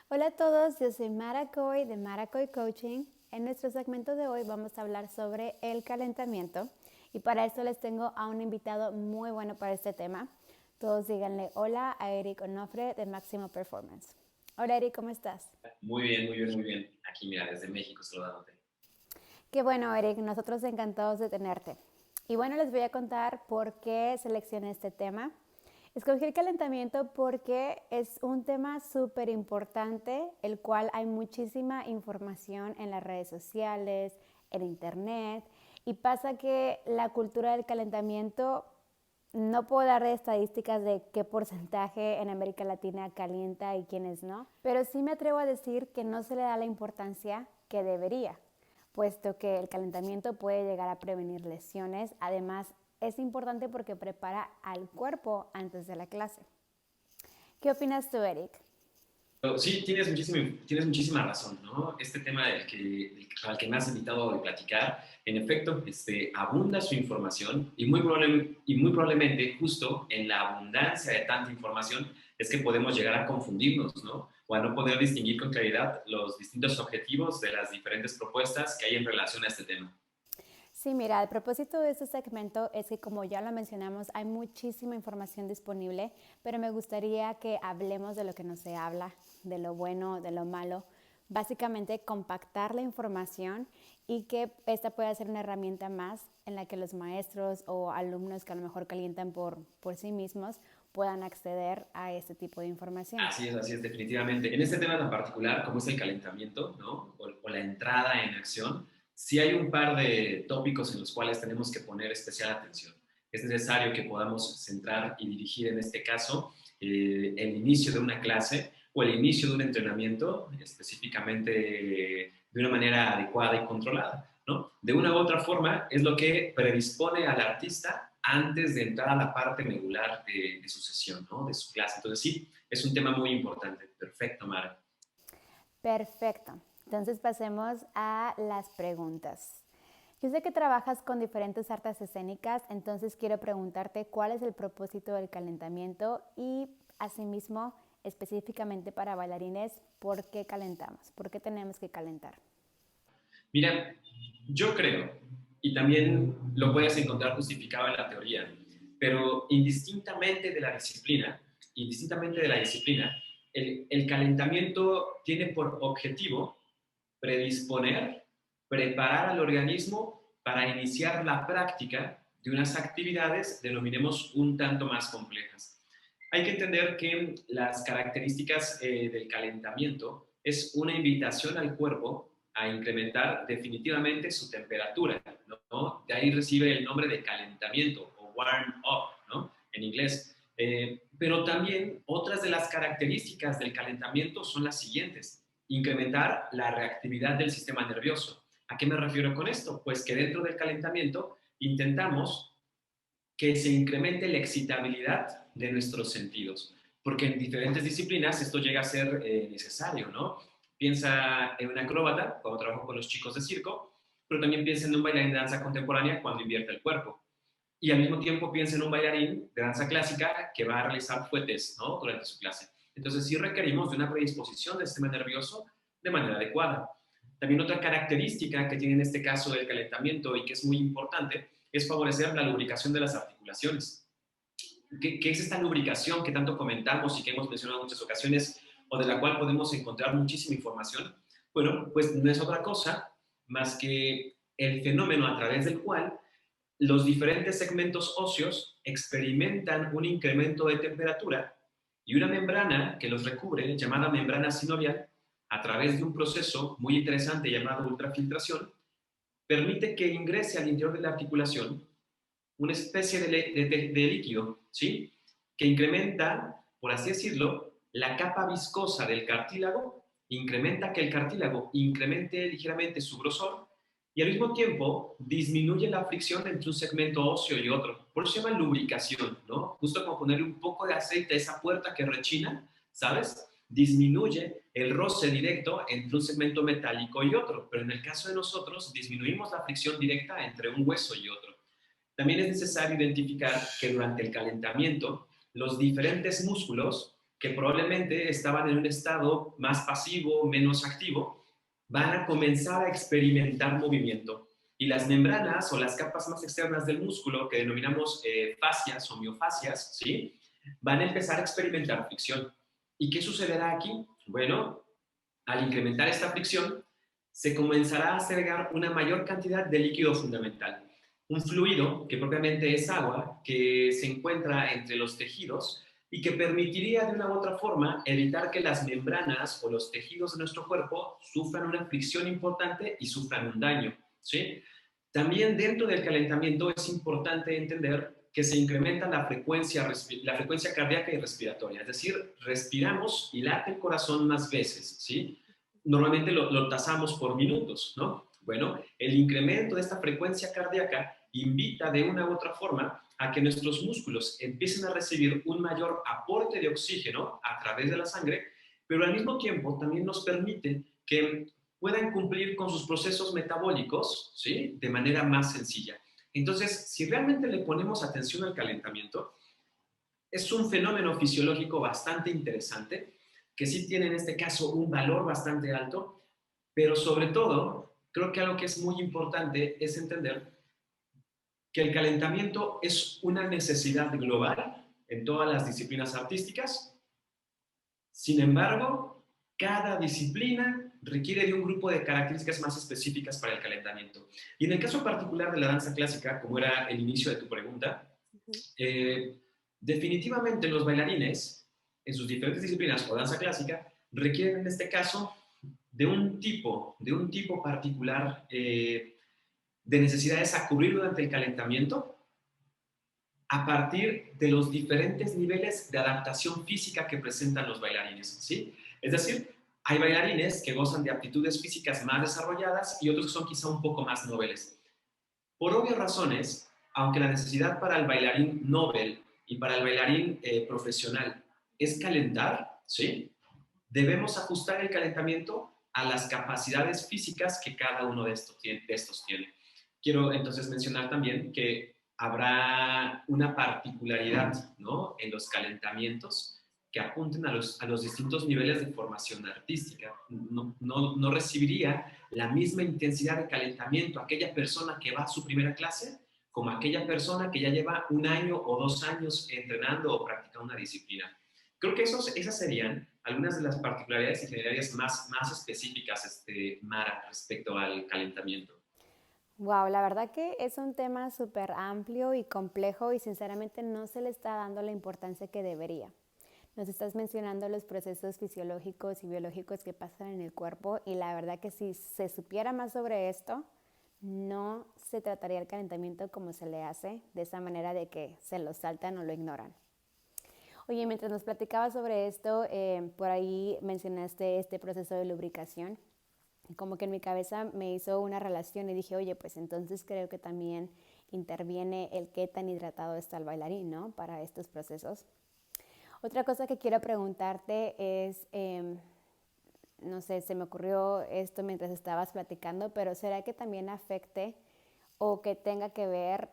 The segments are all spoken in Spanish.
Hola a todos, yo soy Mara Coy de Mara Coy Coaching. En nuestro segmento de hoy vamos a hablar sobre el calentamiento y para eso les tengo a un invitado muy bueno para este tema. Todos díganle hola a Eric Onofre de Máximo Performance. Hola Eric, ¿cómo estás? Muy bien, muy bien, muy bien. Aquí, mira, desde México saludándote. Qué bueno Eric, nosotros encantados de tenerte. Y bueno, les voy a contar por qué seleccioné este tema. Escogí el calentamiento porque es un tema súper importante, el cual hay muchísima información en las redes sociales, en internet, y pasa que la cultura del calentamiento, no puedo dar de estadísticas de qué porcentaje en América Latina calienta y quiénes no, pero sí me atrevo a decir que no se le da la importancia que debería, puesto que el calentamiento puede llegar a prevenir lesiones. Además, es importante porque prepara al cuerpo antes de la clase. ¿Qué opinas tú, Eric? Pero sí, tienes muchísima razón, ¿no? Este tema al que me has invitado a platicar, en efecto, abunda su información y muy probablemente justo en la abundancia de tanta información es que podemos llegar a confundirnos, ¿no? O a no poder distinguir con claridad los distintos objetivos de las diferentes propuestas que hay en relación a este tema. Sí, mira, el propósito de este segmento es que, como ya lo mencionamos, hay muchísima información disponible, pero me gustaría que hablemos de lo que no se habla, de lo bueno, de lo malo. Básicamente, compactar la información y que esta pueda ser una herramienta más en la que los maestros o alumnos que a lo mejor calientan por sí mismos puedan acceder a este tipo de información. Así es, definitivamente. En este tema tan particular, como es el calentamiento, ¿no? O la entrada en acción, sí hay un par de tópicos en los cuales tenemos que poner especial atención. Es necesario que podamos centrar y dirigir en este caso el inicio de una clase o el inicio de un entrenamiento específicamente de una manera adecuada y controlada, ¿no? De una u otra forma es lo que predispone al artista antes de entrar a la parte medular de su sesión, ¿no? De su clase. Entonces sí, es un tema muy importante. Perfecto, Mara. Perfecto. Entonces pasemos a las preguntas. Yo sé que trabajas con diferentes artes escénicas, entonces quiero preguntarte cuál es el propósito del calentamiento y asimismo, específicamente para bailarines, ¿por qué calentamos? ¿Por qué tenemos que calentar? Mira, yo creo, y también lo puedes encontrar justificado en la teoría, pero indistintamente de la disciplina, el calentamiento tiene por objetivo predisponer, preparar al organismo para iniciar la práctica de unas actividades, denominemos un tanto más complejas. Hay que entender que las características del calentamiento es una invitación al cuerpo a incrementar definitivamente su temperatura, ¿no? De ahí recibe el nombre de calentamiento o warm up, ¿no? En inglés. Pero también otras de las características del calentamiento son las siguientes: incrementar la reactividad del sistema nervioso. ¿A qué me refiero con esto? Pues que dentro del calentamiento intentamos que se incremente la excitabilidad de nuestros sentidos, porque en diferentes disciplinas esto llega a ser necesario, ¿no? Piensa en un acróbata cuando trabajo con los chicos de circo, pero también piensa en un bailarín de danza contemporánea cuando invierte el cuerpo. Y al mismo tiempo piensa en un bailarín de danza clásica que va a realizar fuetes, ¿no? Durante su clase. Entonces sí requerimos de una predisposición del sistema nervioso de manera adecuada. También otra característica que tiene en este caso del calentamiento y que es muy importante es favorecer la lubricación de las articulaciones. ¿Qué es esta lubricación que tanto comentamos y que hemos mencionado en muchas ocasiones o de la cual podemos encontrar muchísima información? Bueno, pues no es otra cosa más que el fenómeno a través del cual los diferentes segmentos óseos experimentan un incremento de temperatura y una membrana que los recubre, llamada membrana sinovial, a través de un proceso muy interesante llamado ultrafiltración, permite que ingrese al interior de la articulación una especie de líquido, ¿sí? Que incrementa, por así decirlo, la capa viscosa del cartílago, incrementa que el cartílago incremente ligeramente su grosor y al mismo tiempo disminuye la fricción entre un segmento óseo y otro. Por eso se llama lubricación, ¿no? Justo como ponerle un poco de aceite a esa puerta que rechina, ¿sabes? Disminuye el roce directo entre un segmento metálico y otro, pero en el caso de nosotros disminuimos la fricción directa entre un hueso y otro. También es necesario identificar que durante el calentamiento los diferentes músculos que probablemente estaban en un estado más pasivo, menos activo, van a comenzar a experimentar movimiento. Y las membranas o las capas más externas del músculo, que denominamos fascias o miofascias, ¿sí? Van a empezar a experimentar fricción. ¿Y qué sucederá aquí? Bueno, al incrementar esta fricción, se comenzará a segregar una mayor cantidad de líquido fundamental. Un fluido que propiamente es agua, que se encuentra entre los tejidos y que permitiría de una u otra forma evitar que las membranas o los tejidos de nuestro cuerpo sufran una fricción importante y sufran un daño, ¿sí? También dentro del calentamiento es importante entender que se incrementa la frecuencia cardíaca y respiratoria, es decir, respiramos y late el corazón más veces, ¿sí? Normalmente lo tasamos por minutos, ¿no? Bueno, el incremento de esta frecuencia cardíaca invita de una u otra forma a que nuestros músculos empiecen a recibir un mayor aporte de oxígeno a través de la sangre, pero al mismo tiempo también nos permite que puedan cumplir con sus procesos metabólicos, ¿sí? De manera más sencilla. Entonces, si realmente le ponemos atención al calentamiento, es un fenómeno fisiológico bastante interesante, que sí tiene en este caso un valor bastante alto, pero sobre todo, creo que algo que es muy importante es entender que el calentamiento es una necesidad global en todas las disciplinas artísticas. Sin embargo, cada disciplina requiere de un grupo de características más específicas para el calentamiento. Y en el caso particular de la danza clásica, como era el inicio de tu pregunta, eh, definitivamente los bailarines, en sus diferentes disciplinas o danza clásica, requieren en este caso de un tipo particular de necesidades a cubrir durante el calentamiento a partir de los diferentes niveles de adaptación física que presentan los bailarines, ¿sí? Es decir, hay bailarines que gozan de aptitudes físicas más desarrolladas y otros que son quizá un poco más nobles. Por obvias razones, aunque la necesidad para el bailarín noble y para el bailarín profesional es calentar, ¿sí? Debemos ajustar el calentamiento a las capacidades físicas que cada uno de estos tiene. Quiero entonces mencionar también que habrá una particularidad, ¿no? En los calentamientos que apunten a los distintos niveles de formación artística. No recibiría la misma intensidad de calentamiento aquella persona que va a su primera clase como aquella persona que ya lleva un año o 2 años entrenando o practicando una disciplina. Creo que esas serían algunas de las particularidades y generalidades más específicas, Mara, respecto al calentamiento. Wow, la verdad que es un tema súper amplio y complejo y sinceramente no se le está dando la importancia que debería. Nos estás mencionando los procesos fisiológicos y biológicos que pasan en el cuerpo y la verdad que si se supiera más sobre esto, no se trataría el calentamiento como se le hace, de esa manera de que se lo saltan o lo ignoran. Oye, mientras nos platicabas sobre esto, por ahí mencionaste este proceso de lubricación. Como que en mi cabeza me hizo una relación y dije, oye, pues entonces creo que también interviene el qué tan hidratado está el bailarín, ¿no? Para estos procesos. Otra cosa que quiero preguntarte es, no sé, se me ocurrió esto mientras estabas platicando, pero ¿será que también afecte o que tenga que ver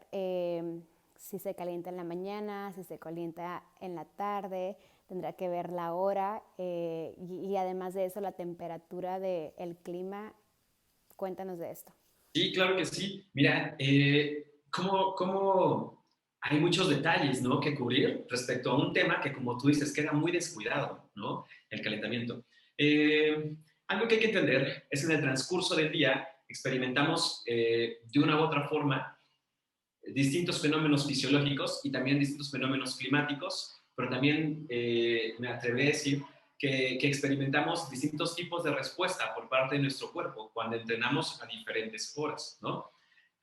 si se calienta en la mañana, si se calienta en la tarde? Tendrá que ver la hora y además de eso la temperatura del clima. Cuéntanos de esto. Sí, claro que sí. Mira, cómo hay muchos detalles, ¿no? Que cubrir respecto a un tema que, como tú dices, queda muy descuidado, ¿no? El calentamiento. Algo que hay que entender es que en el transcurso del día experimentamos de una u otra forma distintos fenómenos fisiológicos y también distintos fenómenos climáticos, pero también me atreví a decir que experimentamos distintos tipos de respuesta por parte de nuestro cuerpo cuando entrenamos a diferentes horas, ¿no?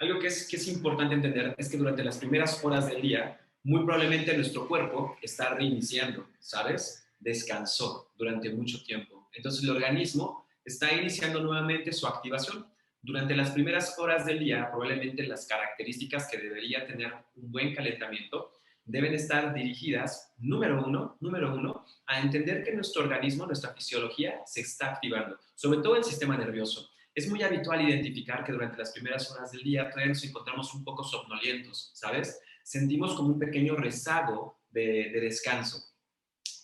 Algo que es importante entender es que durante las primeras horas del día, muy probablemente nuestro cuerpo está reiniciando, ¿sabes? Descansó durante mucho tiempo. Entonces el organismo está iniciando nuevamente su activación. Durante las primeras horas del día, probablemente las características que debería tener un buen calentamiento deben estar dirigidas, número uno, a entender que nuestro organismo, nuestra fisiología, se está activando, sobre todo el sistema nervioso. Es muy habitual identificar que durante las primeras horas del día todavía nos encontramos un poco somnolientos, ¿sabes? Sentimos como un pequeño rezago de descanso.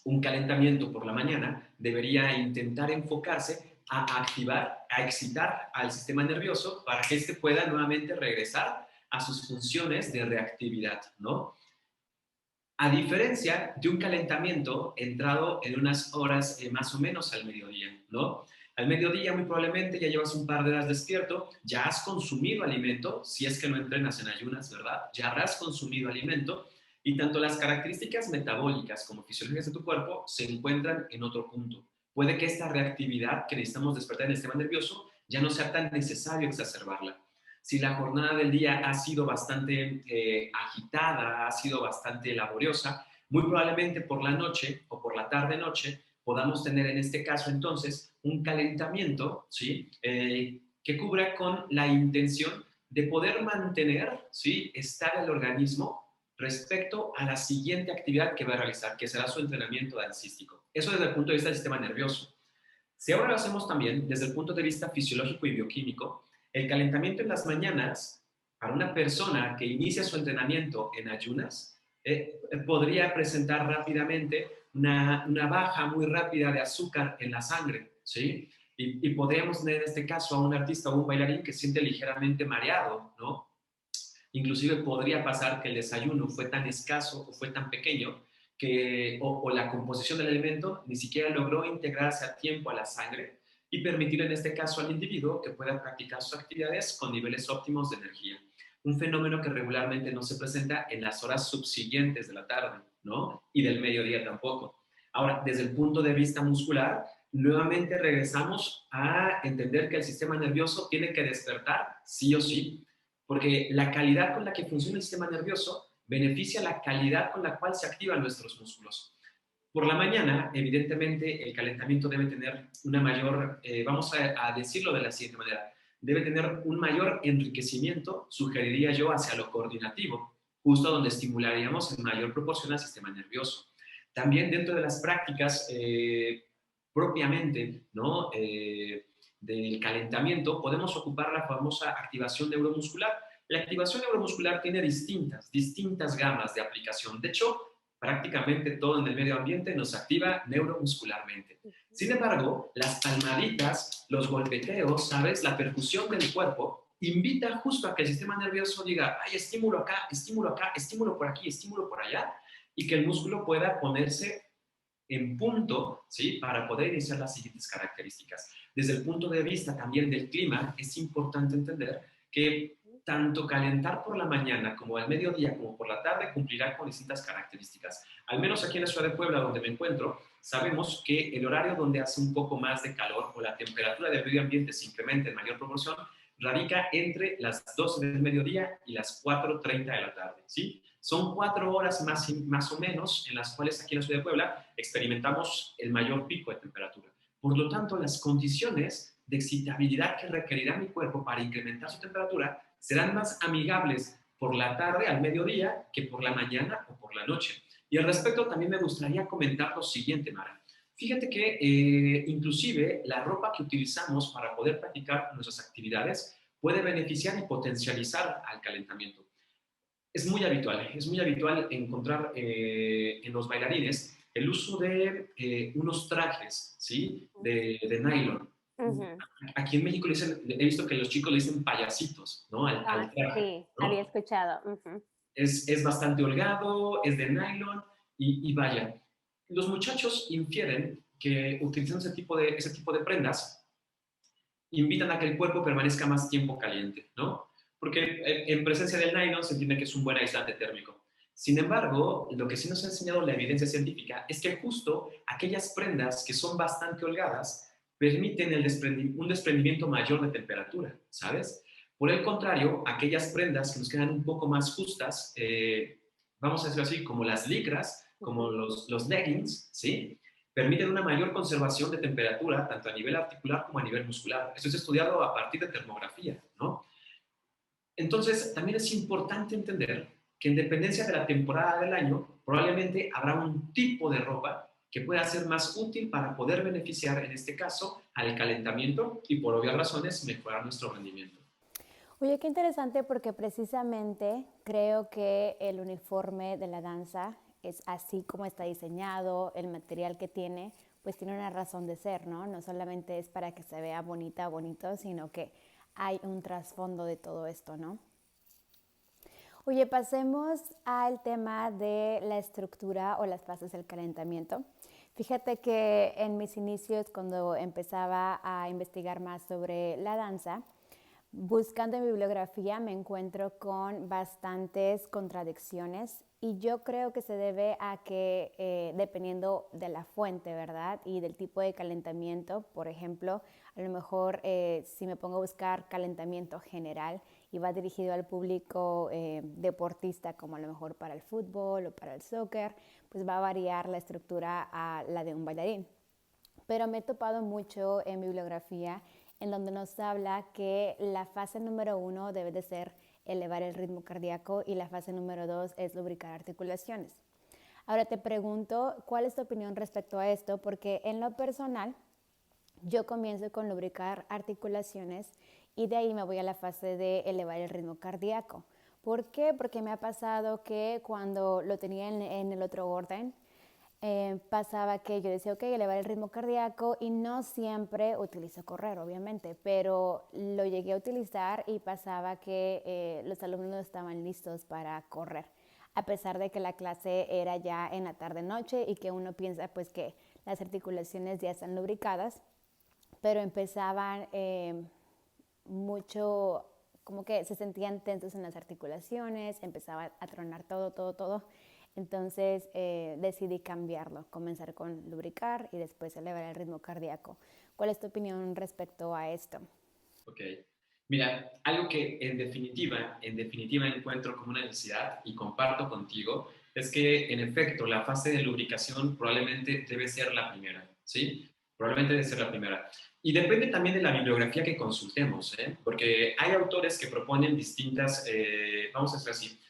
Un calentamiento por la mañana debería intentar enfocarse a activar, a excitar al sistema nervioso para que éste pueda nuevamente regresar a sus funciones de reactividad, ¿no? A diferencia de un calentamiento entrado en unas horas más o menos al mediodía, ¿no? Al mediodía muy probablemente ya llevas un par de horas despierto, ya has consumido alimento, si es que no entrenas en ayunas, ¿verdad? Ya habrás consumido alimento y tanto las características metabólicas como fisiológicas de tu cuerpo se encuentran en otro punto. Puede que esta reactividad que necesitamos despertar en el sistema nervioso ya no sea tan necesario exacerbarla. Si la jornada del día ha sido bastante agitada, ha sido bastante laboriosa, muy probablemente por la noche o por la tarde-noche podamos tener en este caso entonces un calentamiento, ¿sí? Que cubra con la intención de poder mantener, ¿sí? Estar el organismo respecto a la siguiente actividad que va a realizar, que será su entrenamiento dancístico. Eso desde el punto de vista del sistema nervioso. Si ahora lo hacemos también desde el punto de vista fisiológico y bioquímico, el calentamiento en las mañanas para una persona que inicia su entrenamiento en ayunas podría presentar rápidamente una baja muy rápida de azúcar en la sangre, ¿sí? Y podríamos tener en este caso a un artista o un bailarín que se siente ligeramente mareado, ¿no? Inclusive podría pasar que el desayuno fue tan escaso o fue tan pequeño o la composición del alimento ni siquiera logró integrarse a tiempo a la sangre y permitir en este caso al individuo que pueda practicar sus actividades con niveles óptimos de energía. Un fenómeno que regularmente no se presenta en las horas subsiguientes de la tarde, ¿no? Y del mediodía tampoco. Ahora, desde el punto de vista muscular, nuevamente regresamos a entender que el sistema nervioso tiene que despertar sí o sí, porque la calidad con la que funciona el sistema nervioso beneficia la calidad con la cual se activan nuestros músculos. Por la mañana, evidentemente, el calentamiento debe tener una mayor, vamos a decirlo de la siguiente manera, debe tener un mayor enriquecimiento, sugeriría yo, hacia lo coordinativo, justo donde estimularíamos en mayor proporción al sistema nervioso. También dentro de las prácticas propiamente, ¿no? Del calentamiento, podemos ocupar la famosa activación neuromuscular. La activación neuromuscular tiene distintas gamas de aplicación. De hecho, prácticamente todo en el medio ambiente nos activa neuromuscularmente. Sin embargo, las palmaditas, los golpeteos, ¿sabes? La percusión del cuerpo invita justo a que el sistema nervioso diga, hay estímulo acá, estímulo por aquí, estímulo por allá, y que el músculo pueda ponerse en punto, ¿sí? Para poder iniciar las siguientes características. Desde el punto de vista también del clima, es importante entender que tanto calentar por la mañana como al mediodía como por la tarde cumplirá con distintas características. Al menos aquí en la ciudad de Puebla, donde me encuentro, sabemos que el horario donde hace un poco más de calor o la temperatura del medio ambiente se incrementa en mayor proporción radica entre las 12 del mediodía y las 4:30 de la tarde, ¿sí? Son 4 horas más o menos en las cuales aquí en la ciudad de Puebla experimentamos el mayor pico de temperatura. Por lo tanto, las condiciones de excitabilidad que requerirá mi cuerpo para incrementar su temperatura serán más amigables por la tarde al mediodía que por la mañana o por la noche. Y al respecto también me gustaría comentar lo siguiente, Mara. Fíjate que inclusive la ropa que utilizamos para poder practicar nuestras actividades puede beneficiar y potencializar al calentamiento. Es muy habitual encontrar en los bailarines el uso de unos trajes, ¿sí? De nylon. Ujú. Aquí en México he visto que los chicos le dicen payasitos, ¿no? Al traje, Sí, había ¿no? escuchado. Ujú. Es bastante holgado, es de nylon y vaya. Los muchachos infieren que utilizando ese tipo de prendas invitan a que el cuerpo permanezca más tiempo caliente, ¿no? Porque en presencia del nylon se entiende que es un buen aislante térmico. Sin embargo, lo que sí nos ha enseñado la evidencia científica es que justo aquellas prendas que son bastante holgadas permiten un desprendimiento mayor de temperatura, ¿sabes? Por el contrario, aquellas prendas que nos quedan un poco más justas, vamos a decirlo así, como las licras, como los leggings, ¿sí? Permiten una mayor conservación de temperatura, tanto a nivel articular como a nivel muscular. Esto es estudiado a partir de termografía, ¿no? Entonces, también es importante entender que en dependencia de la temporada del año, probablemente habrá un tipo de ropa que pueda ser más útil para poder beneficiar, en este caso, al calentamiento y, por obvias razones, mejorar nuestro rendimiento. Oye, qué interesante porque precisamente creo que el uniforme de la danza es así como está diseñado, el material que tiene, pues tiene una razón de ser, ¿no? No solamente es para que se vea bonita o bonito, sino que hay un trasfondo de todo esto, ¿no? Oye, pasemos al tema de la estructura o las fases del calentamiento. Fíjate que en mis inicios, cuando empezaba a investigar más sobre la danza, buscando en bibliografía me encuentro con bastantes contradicciones y yo creo que se debe a que dependiendo de la fuente, ¿verdad? Y del tipo de calentamiento, por ejemplo, a lo mejor si me pongo a buscar calentamiento general y va dirigido al público deportista, como a lo mejor para el fútbol o para el soccer, pues va a variar la estructura a la de un bailarín. Pero me he topado mucho en bibliografía en donde nos habla que la fase número 1 debe de ser elevar el ritmo cardíaco y la fase número 2 es lubricar articulaciones. Ahora te pregunto, ¿cuál es tu opinión respecto a esto? Porque en lo personal, yo comienzo con lubricar articulaciones y de ahí me voy a la fase de elevar el ritmo cardíaco. ¿Por qué? Porque me ha pasado que cuando lo tenía en el otro orden, pasaba que yo decía, ok, elevar el ritmo cardíaco y no siempre utilizo correr, obviamente, pero lo llegué a utilizar y pasaba que los alumnos no estaban listos para correr, a pesar de que la clase era ya en la tarde-noche y que uno piensa pues que las articulaciones ya están lubricadas, pero empezaban mucho, como que se sentían tensos en las articulaciones, empezaba a tronar todo, todo, todo. Entonces decidí cambiarlo, comenzar con lubricar y después elevar el ritmo cardíaco. ¿Cuál es tu opinión respecto a esto? Ok. Mira, algo que en definitiva encuentro como una necesidad y comparto contigo es que en efecto la fase de lubricación probablemente debe ser la primera, ¿sí? Probablemente debe ser la primera. Y depende también de la bibliografía que consultemos, ¿eh? Porque hay autores que proponen distintas, vamos a decir así,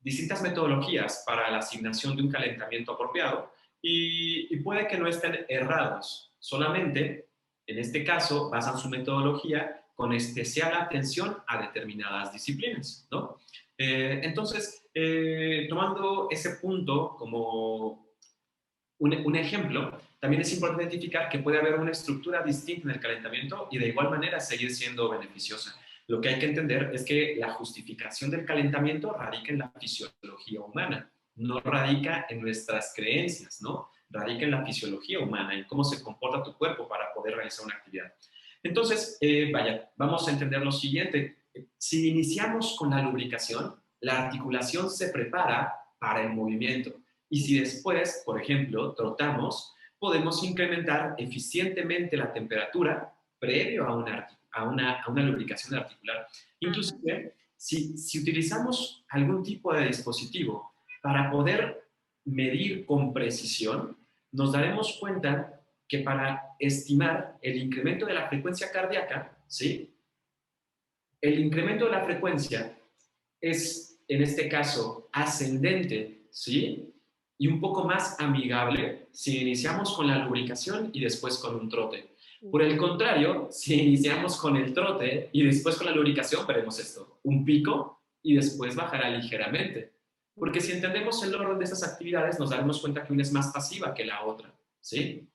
distintas metodologías para la asignación de un calentamiento apropiado y puede que no estén errados, solamente en este caso basan su metodología con especial atención a determinadas disciplinas, ¿no? Tomando ese punto como un ejemplo, también es importante identificar que puede haber una estructura distinta en el calentamiento y de igual manera seguir siendo beneficiosa. Lo que hay que entender es que la justificación del calentamiento radica en la fisiología humana, no radica en nuestras creencias, ¿no? Radica en la fisiología humana, en cómo se comporta tu cuerpo para poder realizar una actividad. Entonces, vamos a entender lo siguiente. Si iniciamos con la lubricación, la articulación se prepara para el movimiento. Y si después, por ejemplo, trotamos, podemos incrementar eficientemente la temperatura previo a una lubricación articular. Inclusive, si utilizamos algún tipo de dispositivo para poder medir con precisión, nos daremos cuenta que para estimar el incremento de la frecuencia cardíaca, ¿sí? El incremento de la frecuencia es, en este caso, ascendente, ¿sí? Y un poco más amigable si iniciamos con la lubricación y después con un trote. Por el contrario, si iniciamos con el trote y después con la lubricación, veremos esto, un pico y después bajará ligeramente. Porque si entendemos el orden de estas actividades, nos daremos cuenta que una es más pasiva que la otra, ¿sí?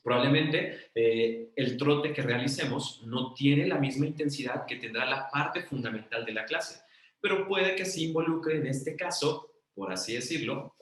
Probablemente el trote que realicemos no tiene la misma intensidad que tendrá la parte fundamental de la clase, pero puede que se involucre en este caso, por así decirlo,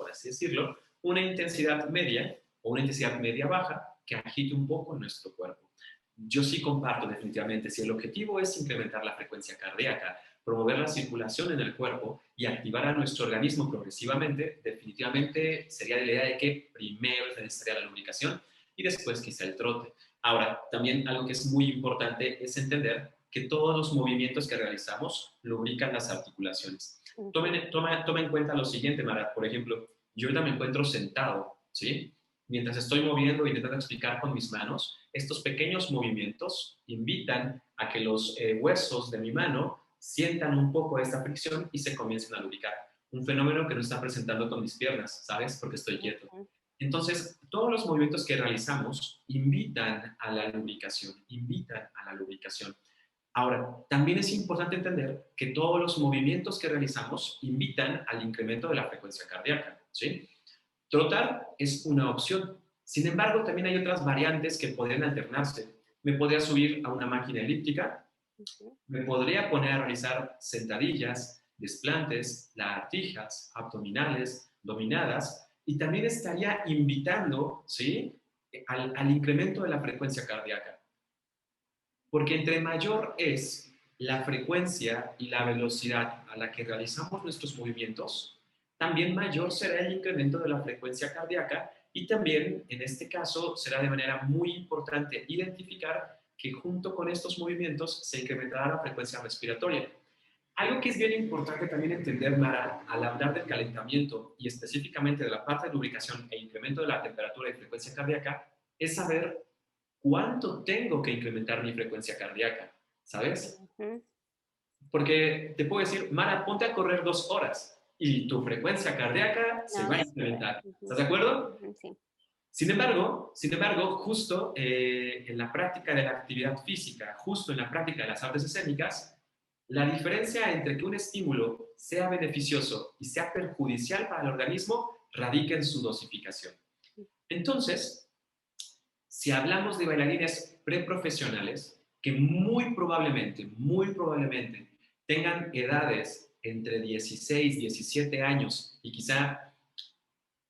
una intensidad media o una intensidad media-baja que agite un poco nuestro cuerpo. Yo sí comparto definitivamente, si el objetivo es incrementar la frecuencia cardíaca, promover la circulación en el cuerpo y activar a nuestro organismo progresivamente, definitivamente sería la idea de que primero es necesaria la lubricación y después quizá el trote. Ahora, también algo que es muy importante es entender que todos los movimientos que realizamos lubrican las articulaciones. Toma en cuenta lo siguiente, Mara. Por ejemplo, yo ahorita me encuentro sentado, ¿sí? Mientras estoy moviendo e intentando explicar con mis manos, estos pequeños movimientos invitan a que los huesos de mi mano sientan un poco esta fricción y se comiencen a lubricar. Un fenómeno que no está presentando con mis piernas, ¿sabes? Porque estoy quieto. Entonces, todos los movimientos que realizamos invitan a la lubricación, invitan a la lubricación. Ahora, también es importante entender que todos los movimientos que realizamos invitan al incremento de la frecuencia cardíaca, ¿sí? Trotar es una opción. Sin embargo, también hay otras variantes que podrían alternarse. Me podría subir a una máquina elíptica, Ujú. me podría poner a realizar sentadillas, desplantes, lagartijas, abdominales, dominadas, y también estaría invitando, ¿sí?, al incremento de la frecuencia cardíaca. Porque entre mayor es la frecuencia y la velocidad a la que realizamos nuestros movimientos, también mayor será el incremento de la frecuencia cardíaca y también, en este caso, será de manera muy importante identificar que junto con estos movimientos se incrementará la frecuencia respiratoria. Algo que es bien importante también entender, Mara, al hablar del calentamiento y específicamente de la parte de lubricación e incremento de la temperatura y frecuencia cardíaca, es saber cuánto tengo que incrementar mi frecuencia cardíaca, ¿sabes? Ujú. Porque te puedo decir, Mara, ponte a correr 2 horas y tu frecuencia cardíaca se No, va a sube. incrementar. Ujú, ¿Estás de acuerdo? ujú, sí. Sin embargo, justo en la práctica de la actividad física, justo en la práctica de las artes escénicas, la diferencia entre que un estímulo sea beneficioso y sea perjudicial para el organismo radica en su dosificación. Entonces, si hablamos de bailarines preprofesionales que muy probablemente tengan edades entre 16, 17 años y quizá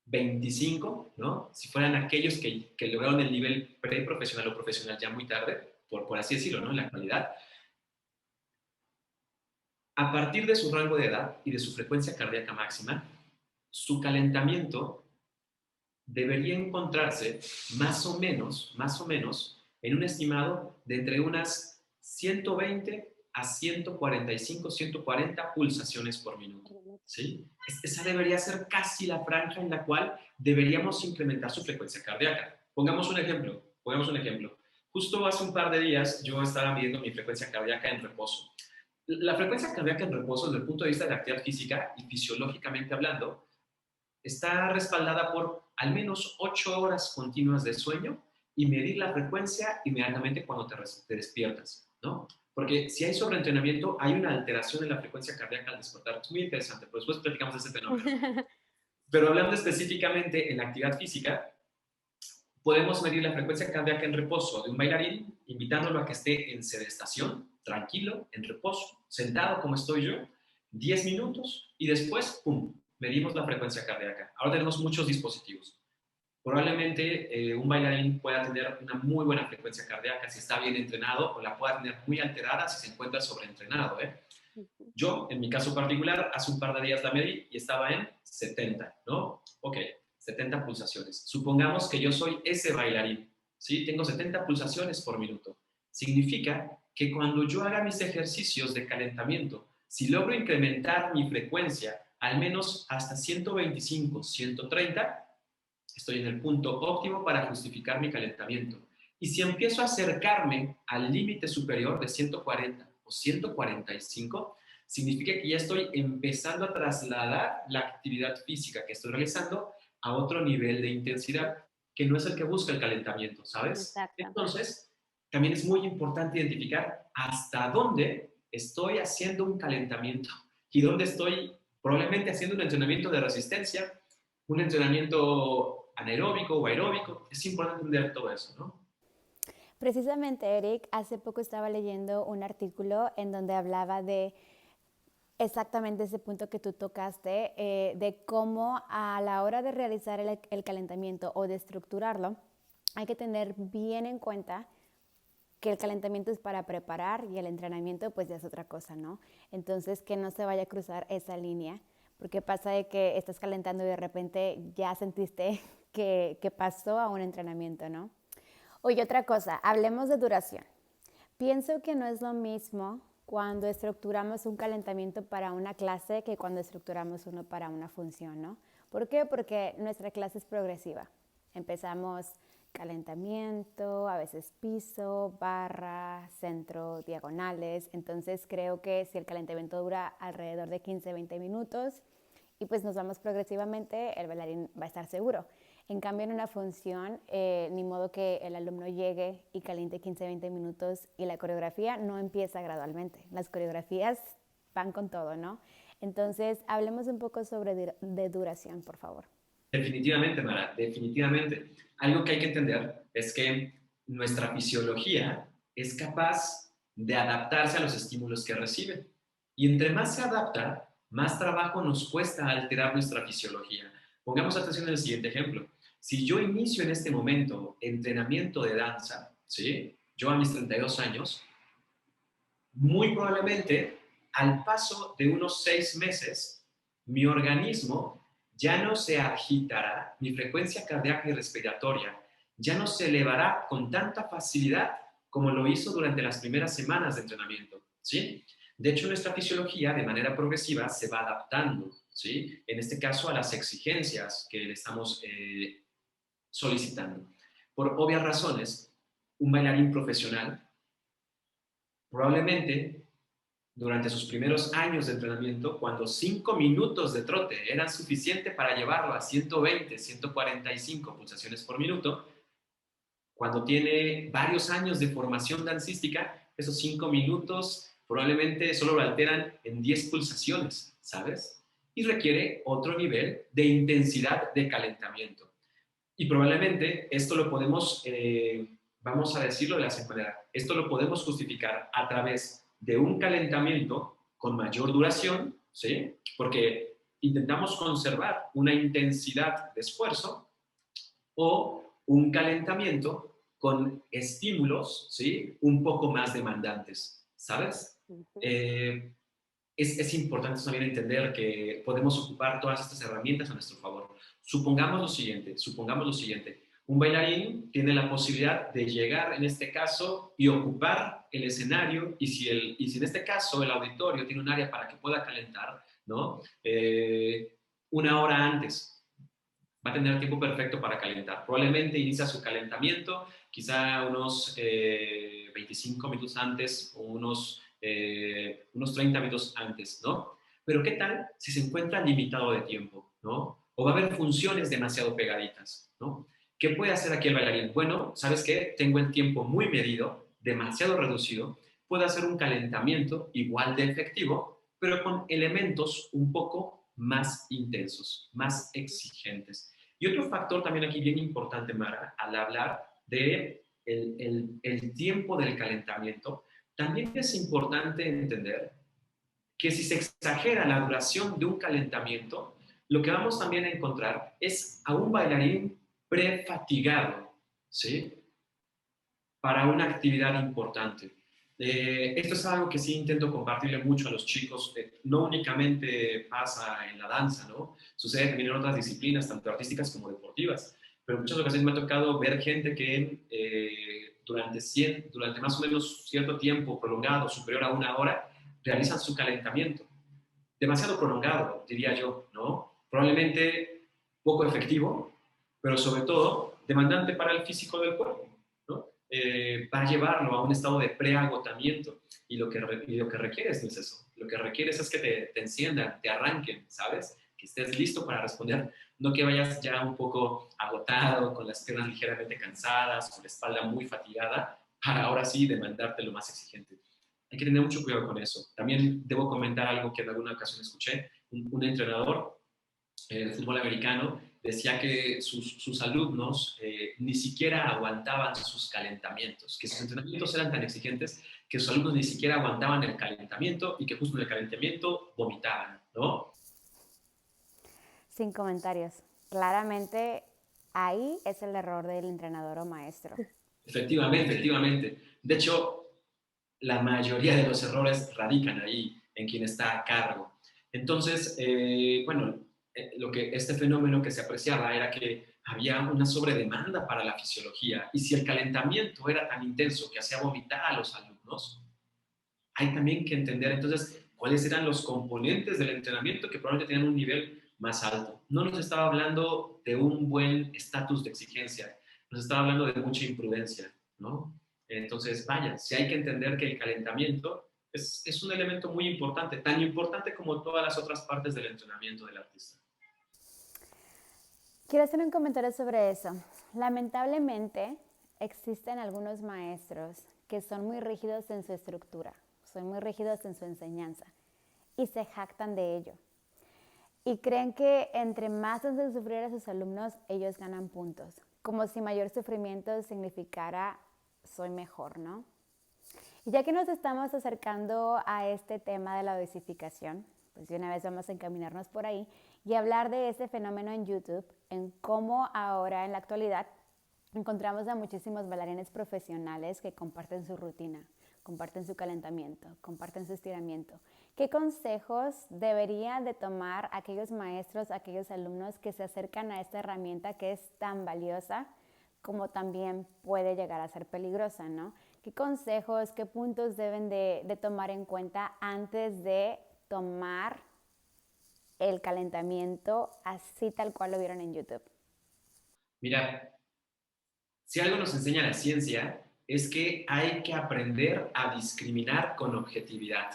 25, ¿no? Si fueran aquellos que lograron el nivel preprofesional o profesional ya muy tarde, por así decirlo, ¿no? En la actualidad, a partir de su rango de edad y de su frecuencia cardíaca máxima, su calentamiento debería encontrarse más o menos, en un estimado de entre unas 120 a 145, 140 pulsaciones por minuto. ¿Sí? Esa debería ser casi la franja en la cual deberíamos incrementar su frecuencia cardíaca. Pongamos un ejemplo. Justo hace un par de días yo estaba midiendo mi frecuencia cardíaca en reposo. La frecuencia cardíaca en reposo, desde el punto de vista de la actividad física y fisiológicamente hablando, está respaldada por al menos 8 horas continuas de sueño y medir la frecuencia inmediatamente cuando te despiertas, ¿no? Porque si hay sobreentrenamiento, hay una alteración en la frecuencia cardíaca al despertar. Es muy interesante, pero después platicamos de ese fenómeno. Pero hablando específicamente en la actividad física, podemos medir la frecuencia cardíaca en reposo de un bailarín, invitándolo a que esté en sedestación, tranquilo, en reposo, sentado como estoy yo, 10 minutos y después, ¡pum!, medimos la frecuencia cardíaca. Ahora tenemos muchos dispositivos. Probablemente un bailarín pueda tener una muy buena frecuencia cardíaca si está bien entrenado o la pueda tener muy alterada si se encuentra sobreentrenado, ¿eh? Ujú. Yo, en mi caso particular, hace un par de días la medí y estaba en 70, ¿no? Ok, 70 pulsaciones. Supongamos que yo soy ese bailarín, ¿sí? Tengo 70 pulsaciones por minuto. Significa que cuando yo haga mis ejercicios de calentamiento, si logro incrementar mi frecuencia al menos hasta 125, 130, estoy en el punto óptimo para justificar mi calentamiento. Y si empiezo a acercarme al límite superior de 140 o 145, significa que ya estoy empezando a trasladar la actividad física que estoy realizando a otro nivel de intensidad, que no es el que busca el calentamiento, ¿sabes? Exacto. Entonces, también es muy importante identificar hasta dónde estoy haciendo un calentamiento y dónde estoy probablemente haciendo un entrenamiento de resistencia, un entrenamiento anaeróbico o aeróbico. Es importante entender todo eso, ¿no? Precisamente, Eric, hace poco estaba leyendo un artículo en donde hablaba de exactamente ese punto que tú tocaste, de cómo a la hora de realizar el calentamiento o de estructurarlo, hay que tener bien en cuenta que el calentamiento es para preparar y el entrenamiento pues ya es otra cosa, ¿no? Entonces que no se vaya a cruzar esa línea, porque pasa de que estás calentando y de repente ya sentiste que pasó a un entrenamiento, ¿no? Oye, otra cosa, hablemos de duración. Pienso que no es lo mismo cuando estructuramos un calentamiento para una clase que cuando estructuramos uno para una función, ¿no? ¿Por qué? Porque nuestra clase es progresiva. Empezamos calentamiento, a veces piso, barra, centro, diagonales. Entonces creo que si el calentamiento dura alrededor de 15-20 minutos y pues nos vamos progresivamente, el bailarín va a estar seguro. En cambio, en una función, ni modo que el alumno llegue y caliente 15-20 minutos y la coreografía no empieza gradualmente. Las coreografías van con todo, ¿no? Entonces, hablemos un poco sobre de duración, por favor. Definitivamente, Mara, definitivamente. Algo que hay que entender es que nuestra fisiología es capaz de adaptarse a los estímulos que recibe. Y entre más se adapta, más trabajo nos cuesta alterar nuestra fisiología. Pongamos atención en el siguiente ejemplo. Si yo inicio en este momento entrenamiento de danza, ¿sí? Yo a mis 32 años, muy probablemente al paso de unos 6 meses, mi organismo ya no se agitará, mi frecuencia cardíaca y respiratoria ya no se elevará con tanta facilidad como lo hizo durante las primeras semanas de entrenamiento, ¿sí? De hecho, nuestra fisiología de manera progresiva se va adaptando, ¿sí? En este caso a las exigencias que le estamos solicitando. Por obvias razones, un bailarín profesional probablemente durante sus primeros años de entrenamiento, cuando 5 minutos de trote eran suficientes para llevarlo a 120, 145 pulsaciones por minuto, cuando tiene varios años de formación dancística, esos 5 minutos probablemente solo lo alteran en 10 pulsaciones, ¿sabes? Y requiere otro nivel de intensidad de calentamiento. Y probablemente esto lo podemos, vamos a decirlo de la siguiente manera, esto lo podemos justificar a través de un calentamiento con mayor duración, ¿sí? Porque intentamos conservar una intensidad de esfuerzo o un calentamiento con estímulos, ¿sí? Un poco más demandantes, ¿sabes? Ujú. Eh, es importante también entender que podemos ocupar todas estas herramientas a nuestro favor. Supongamos lo siguiente, un bailarín tiene la posibilidad de llegar en este caso y ocupar el escenario y si en este caso el auditorio tiene un área para que pueda calentar, ¿no? Una hora antes va a tener tiempo perfecto para calentar. Probablemente inicia su calentamiento, quizá unos 25 minutos antes o unos 30 minutos antes, ¿no? Pero ¿qué tal si se encuentra limitado de tiempo, ¿no? O va a haber funciones demasiado pegaditas, ¿no? ¿Qué puede hacer aquí el bailarín? Bueno, ¿sabes qué? Tengo el tiempo muy medido, demasiado reducido, puedo hacer un calentamiento igual de efectivo, pero con elementos un poco más intensos, más exigentes. Y otro factor también aquí bien importante, Mara, al hablar de el tiempo del calentamiento, también es importante entender que si se exagera la duración de un calentamiento, lo que vamos también a encontrar es a un bailarín prefatigado, ¿sí? Para una actividad importante. Esto es algo que sí intento compartirle mucho a los chicos. No únicamente pasa en la danza, ¿no? Sucede también en otras disciplinas, tanto artísticas como deportivas. Pero en muchas ocasiones me ha tocado ver gente que durante más o menos cierto tiempo prolongado, superior a una hora, realizan su calentamiento. Demasiado prolongado, diría yo, ¿no? Probablemente poco efectivo, pero sobre todo demandante para el físico del cuerpo, ¿no? Va a llevarlo a un estado de preagotamiento y lo que requieres no es eso. Lo que requieres es que te enciendan, te arranquen, ¿sabes? Que estés listo para responder, no que vayas ya un poco agotado, con las piernas ligeramente cansadas, con la espalda muy fatigada, para ahora sí demandarte lo más exigente. Hay que tener mucho cuidado con eso. También debo comentar algo que en alguna ocasión escuché. Un entrenador de fútbol americano decía que sus alumnos ni siquiera aguantaban sus calentamientos, que sus entrenamientos eran tan exigentes que sus alumnos ni siquiera aguantaban el calentamiento y que justo en el calentamiento vomitaban, ¿no? Sin comentarios. Claramente ahí es el error del entrenador o maestro. Efectivamente, efectivamente. De hecho, la mayoría de los errores radican ahí, en quien está a cargo. Entonces, bueno, este fenómeno que se apreciaba era que había una sobredemanda para la fisiología y si el calentamiento era tan intenso que hacía vomitar a los alumnos, hay también que entender entonces cuáles eran los componentes del entrenamiento que probablemente tenían un nivel más alto. No nos estaba hablando de un buen estatus de exigencia, nos estaba hablando de mucha imprudencia, ¿no? Entonces, vaya, si hay que entender que el calentamiento es un elemento muy importante, tan importante como todas las otras partes del entrenamiento del artista. Quiero hacer un comentario sobre eso. Lamentablemente existen algunos maestros que son muy rígidos en su estructura, son muy rígidos en su enseñanza y se jactan de ello. y creen que entre más hacen sufrir a sus alumnos, ellos ganan puntos, como si mayor sufrimiento significara soy mejor, ¿no? Y ya que nos estamos acercando a este tema de la dosificación, pues de una vez vamos a encaminarnos por ahí y hablar de este fenómeno en YouTube, en cómo ahora en la actualidad encontramos a muchísimos bailarines profesionales que comparten su rutina, comparten su calentamiento, comparten su estiramiento. ¿Qué consejos deberían de tomar aquellos maestros, aquellos alumnos que se acercan a esta herramienta que es tan valiosa como también puede llegar a ser peligrosa, ¿no? ¿Qué consejos, qué puntos deben de tomar en cuenta antes de tomar el calentamiento así tal cual lo vieron en YouTube? Mira, si algo nos enseña la ciencia es que hay que aprender a discriminar con objetividad,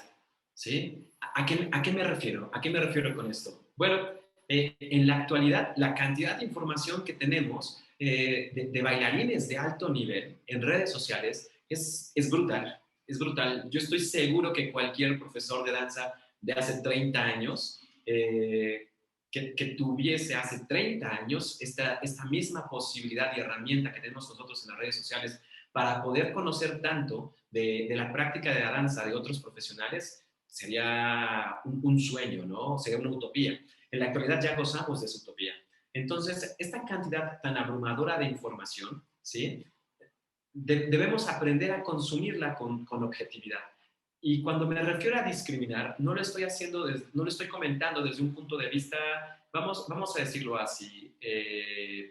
¿sí? ¿A qué me refiero? ¿A qué me refiero con esto? Bueno, en la actualidad, la cantidad de información que tenemos de bailarines de alto nivel en redes sociales es brutal, es brutal. Yo estoy seguro que cualquier profesor de danza de hace 30 años que tuviese hace 30 años esta misma posibilidad y herramienta que tenemos nosotros en las redes sociales para poder conocer tanto de la práctica de la danza de otros profesionales, sería un sueño, ¿no? Sería una utopía. En la actualidad ya gozamos de esa utopía. Entonces, esta cantidad tan abrumadora de información, ¿sí? Debemos aprender a consumirla con objetividad. Y cuando me refiero a discriminar, no lo estoy haciendo, no lo estoy comentando desde un punto de vista, vamos a decirlo así,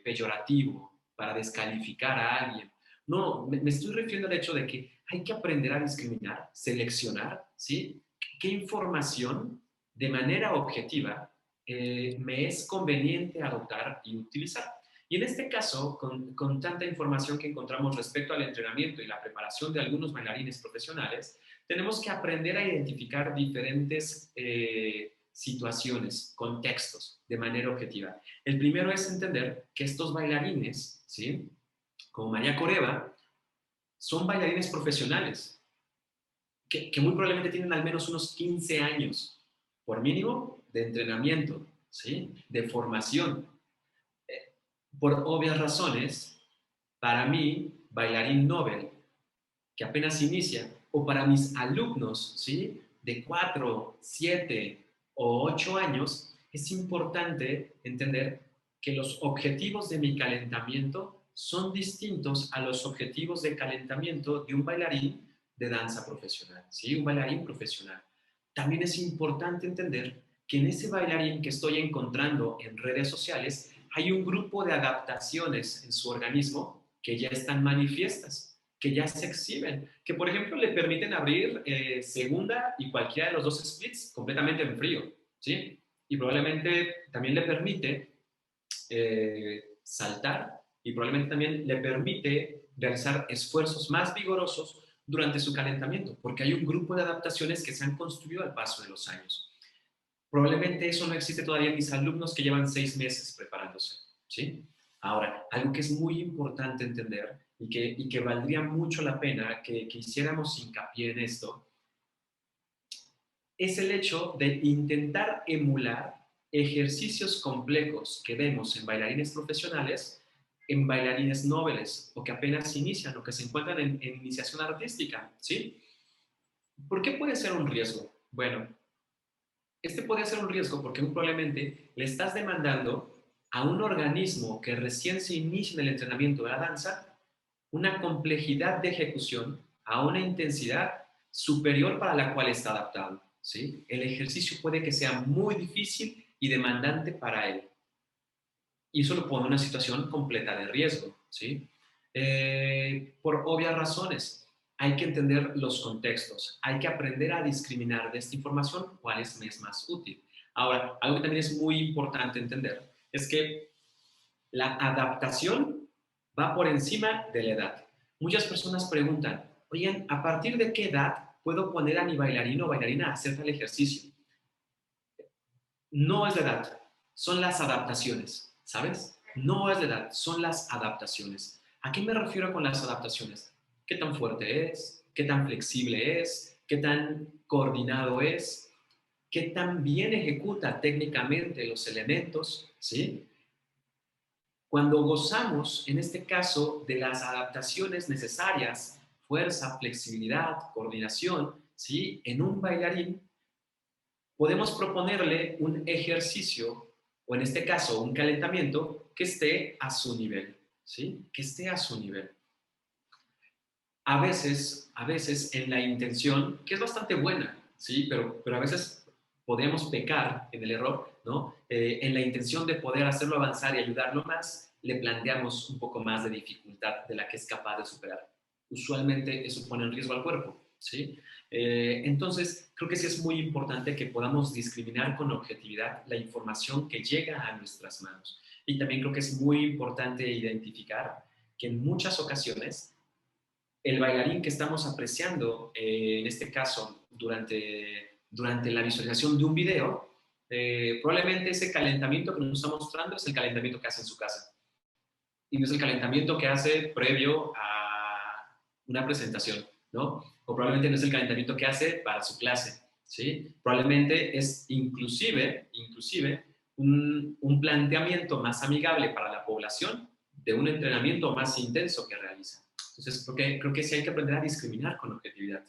peyorativo, para descalificar a alguien. No, me estoy refiriendo al hecho de que hay que aprender a discriminar, seleccionar, ¿sí? ¿Qué información de manera objetiva me es conveniente adoptar y utilizar? Y en este caso, con tanta información que encontramos respecto al entrenamiento y la preparación de algunos bailarines profesionales, tenemos que aprender a identificar diferentes situaciones, contextos, de manera objetiva. El primero es entender que estos bailarines, ¿sí? Como María Coreva, son bailarines profesionales, que muy probablemente tienen al menos unos 15 años, por mínimo, de entrenamiento, ¿sí? De formación. Por obvias razones, para mí, bailarín Nobel, que apenas inicia, o para mis alumnos, ¿sí? De 4, 7 o 8 años, es importante entender que los objetivos de mi calentamiento son distintos a los objetivos de calentamiento de un bailarín de danza profesional, ¿sí? Un bailarín profesional. También es importante entender que en ese bailarín que estoy encontrando en redes sociales hay un grupo de adaptaciones en su organismo que ya están manifiestas, que ya se exhiben, que por ejemplo le permiten abrir segunda y cualquiera de los dos splits completamente en frío, ¿sí? Y probablemente también le permite saltar y probablemente también le permite realizar esfuerzos más vigorosos durante su calentamiento, porque hay un grupo de adaptaciones que se han construido al paso de los años. Probablemente eso no existe todavía en mis alumnos que llevan 6 meses preparándose, ¿sí? Ahora, algo que es muy importante entender y que valdría mucho la pena que hiciéramos hincapié en esto, es el hecho de intentar emular ejercicios complejos que vemos en bailarines profesionales en bailarines nobles o que apenas inician o que se encuentran en iniciación artística, ¿sí? ¿Por qué puede ser un riesgo? Bueno, este puede ser un riesgo porque muy probablemente le estás demandando a un organismo que recién se inicia en el entrenamiento de la danza una complejidad de ejecución a una intensidad superior para la cual está adaptado, ¿sí? El ejercicio puede que sea muy difícil y demandante para él. Y eso lo pone en una situación completa de riesgo, ¿sí? Por obvias razones. Hay que entender los contextos, hay que aprender a discriminar de esta información cuál es más útil. Ahora, algo que también es muy importante entender es que la adaptación va por encima de la edad. Muchas personas preguntan, oigan, ¿a partir de qué edad puedo poner a mi bailarín o bailarina a hacer tal ejercicio? No es la edad, son las adaptaciones, ¿sabes? No es la edad, son las adaptaciones. ¿A qué me refiero con las adaptaciones? ¿Qué tan fuerte es? ¿Qué tan flexible es? ¿Qué tan coordinado es? qué tan bien ejecuta técnicamente los elementos, ¿sí? Cuando gozamos, en este caso, de las adaptaciones necesarias, fuerza, flexibilidad, coordinación, ¿sí? En un bailarín, podemos proponerle un ejercicio, o en este caso, un calentamiento, que esté a su nivel, ¿sí? Que esté a su nivel. A veces en la intención, que es bastante buena, ¿sí? Pero a veces podemos pecar en el error, ¿no? En la intención de poder hacerlo avanzar y ayudarlo más, le planteamos un poco más de dificultad de la que es capaz de superar. Usualmente eso pone en riesgo al cuerpo, ¿sí? Entonces, creo que sí es muy importante que podamos discriminar con objetividad la información que llega a nuestras manos. Y también creo que es muy importante identificar que en muchas ocasiones el bailarín que estamos apreciando, en este caso, durante la visualización de un video, probablemente ese calentamiento que nos está mostrando es el calentamiento que hace en su casa. Y no es el calentamiento que hace previo a una presentación, ¿no? O probablemente no es el calentamiento que hace para su clase, ¿sí? Probablemente es inclusive un planteamiento más amigable para la población de un entrenamiento más intenso que realiza. Entonces, creo que sí hay que aprender a discriminar con objetividad.